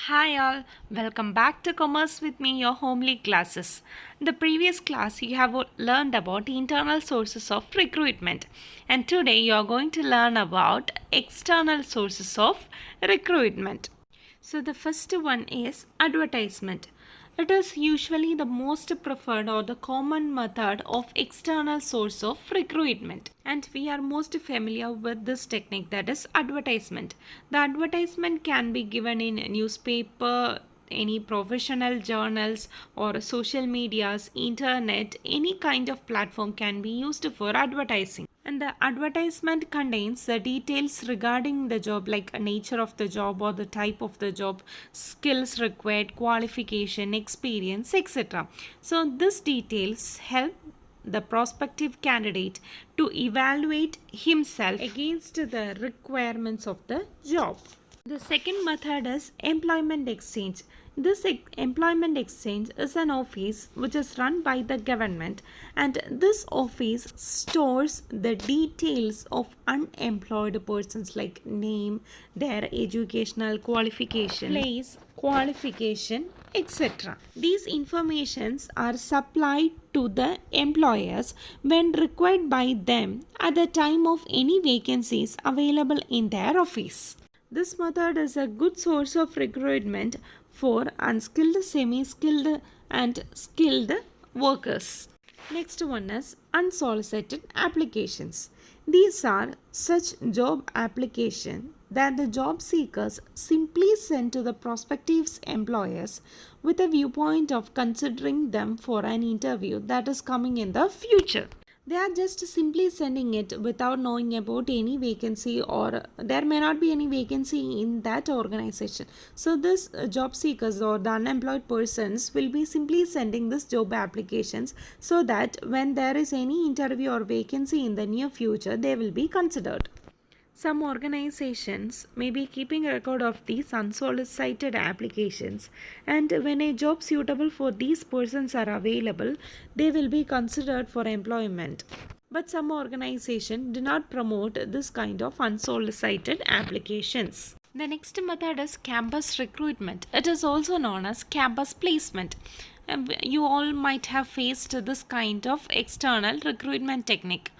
Hi all, welcome back to Commerce with me, your homely classes. In the previous class, you have learned about internal sources of recruitment, and today you are going to learn about external sources of recruitment. So, the first one is advertisement. It is usually the most preferred or the common method of external source of recruitment. And we are most familiar with this technique, that is advertisement. The advertisement can be given in newspaper, any professional journals or social medias, internet, any kind of platform can be used for advertising. And the advertisement contains the details regarding the job, like nature of the job or the type of the job, skills required, qualification, experience, etc. So these details help the prospective candidate to evaluate himself against the requirements of the job. The second method is employment exchange. This employment exchange is an office which is run by the government, and this office stores the details of unemployed persons like name, their educational qualification, place, qualification, etc. These informations are supplied to the employers when required by them at the time of any vacancies available in their office. This method is a good source of recruitment for unskilled, semi-skilled and skilled workers. Next one is unsolicited applications. These are such job applications that the job seekers simply send to the prospective employers with a viewpoint of considering them for an interview that is coming in the future. They are just simply sending it without knowing about any vacancy, or there may not be any vacancy in that organization. So this job seekers or the unemployed persons will be simply sending this job applications so that when there is any interview or vacancy in the near future, they will be considered. Some organizations may be keeping a record of these unsolicited applications, and when a job suitable for these persons are available, they will be considered for employment. But some organizations do not promote this kind of unsolicited applications. The next method is campus recruitment. It is also known as campus placement. You all might have faced this kind of external recruitment technique.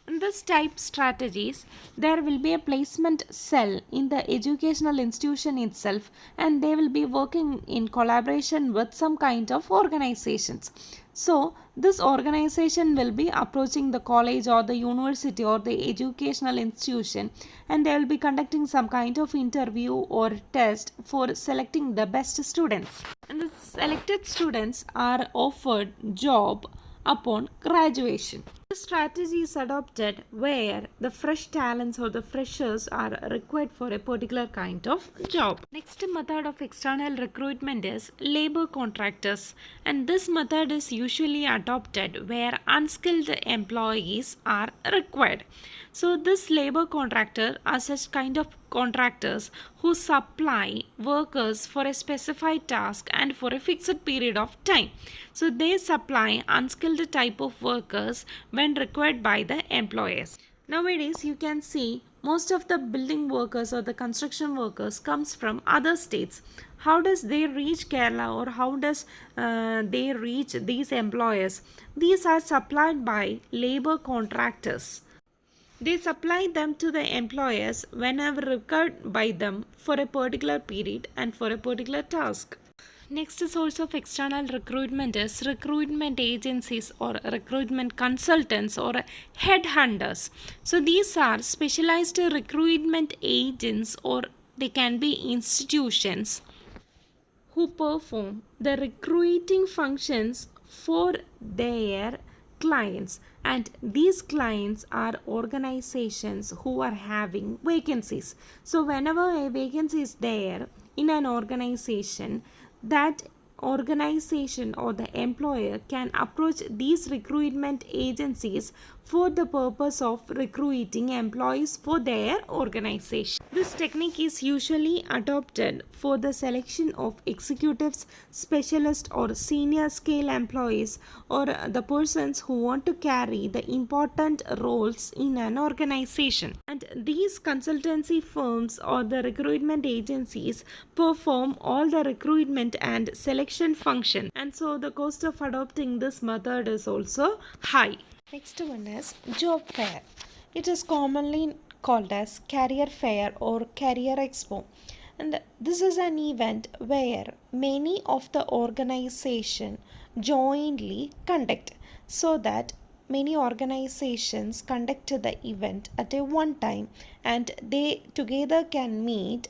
In this type strategies, there will be a placement cell in the educational institution itself, and they will be working in collaboration with some kind of organizations. So this organization will be approaching the college or the university or the educational institution, and they will be conducting some kind of interview or test for selecting the best students. And the selected students are offered job upon graduation. The strategy is adopted where the fresh talents or the freshers are required for a particular kind of job. Next method of external recruitment is labor contractors, and this method is usually adopted where unskilled employees are required. So this labor contractor are such kind of contractors who supply workers for a specified task and for a fixed period of time. So they supply unskilled type of workers when required by the employers. Nowadays you can see most of the building workers or the construction workers comes from other states. How does they reach Kerala, or how does they reach these employers? These are supplied by labor contractors. They supply them to the employers whenever required by them for a particular period and for a particular task. Next source of external recruitment is recruitment agencies or recruitment consultants or headhunters. So these are specialized recruitment agents, or they can be institutions who perform the recruiting functions for their clients, and these clients are organizations who are having vacancies. So whenever a vacancy is there in an organization, that organization or the employer can approach these recruitment agencies for the purpose of recruiting employees for their organization. This technique is usually adopted for the selection of executives, specialists, or senior scale employees, or the persons who want to carry the important roles in an organization. And these consultancy firms or the recruitment agencies perform all the recruitment and selection function, and so the cost of adopting this method is also high. Next one is job fair. It is commonly called as career fair or career expo, and this is an event where many of the organization jointly conduct, so that many organizations conduct the event at a one time, and they together can meet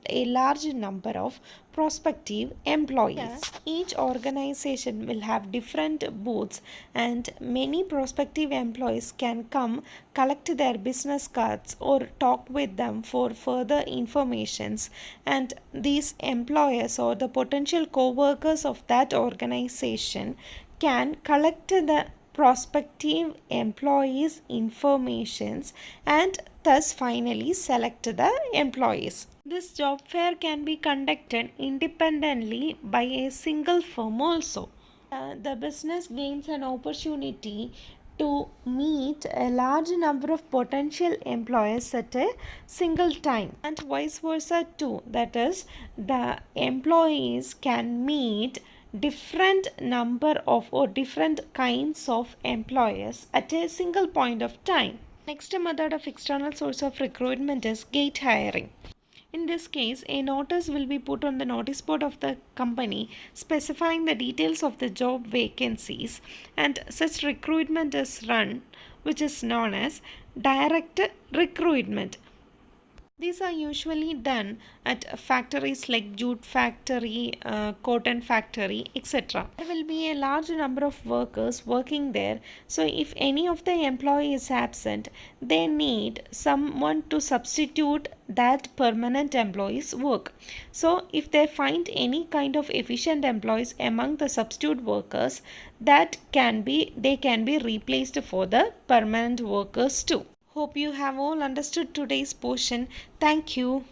a large number of prospective employees. Yes. Each organization will have different booths, and many prospective employees can come collect their business cards or talk with them for further informations, and these employers or the potential co-workers of that organization can collect the prospective employees' informations and thus finally select the employees. This job fair can be conducted independently by a single firm also. The business gains an opportunity to meet a large number of potential employers at a single time, and vice versa too. That is, the employees can meet different number of or different kinds of employers at a single point of time. Next method of external source of recruitment is gate hiring. In this case, a notice will be put on the notice board of the company specifying the details of the job vacancies, and such recruitment is run, which is known as direct recruitment. These are usually done at factories like jute factory, cotton factory, etc. There will be a large number of workers working there. So if any of the employee is absent, they need someone to substitute that permanent employee's work. So if they find any kind of efficient employees among the substitute workers, they can be replaced for the permanent workers too. Hope you have all understood today's portion. Thank you.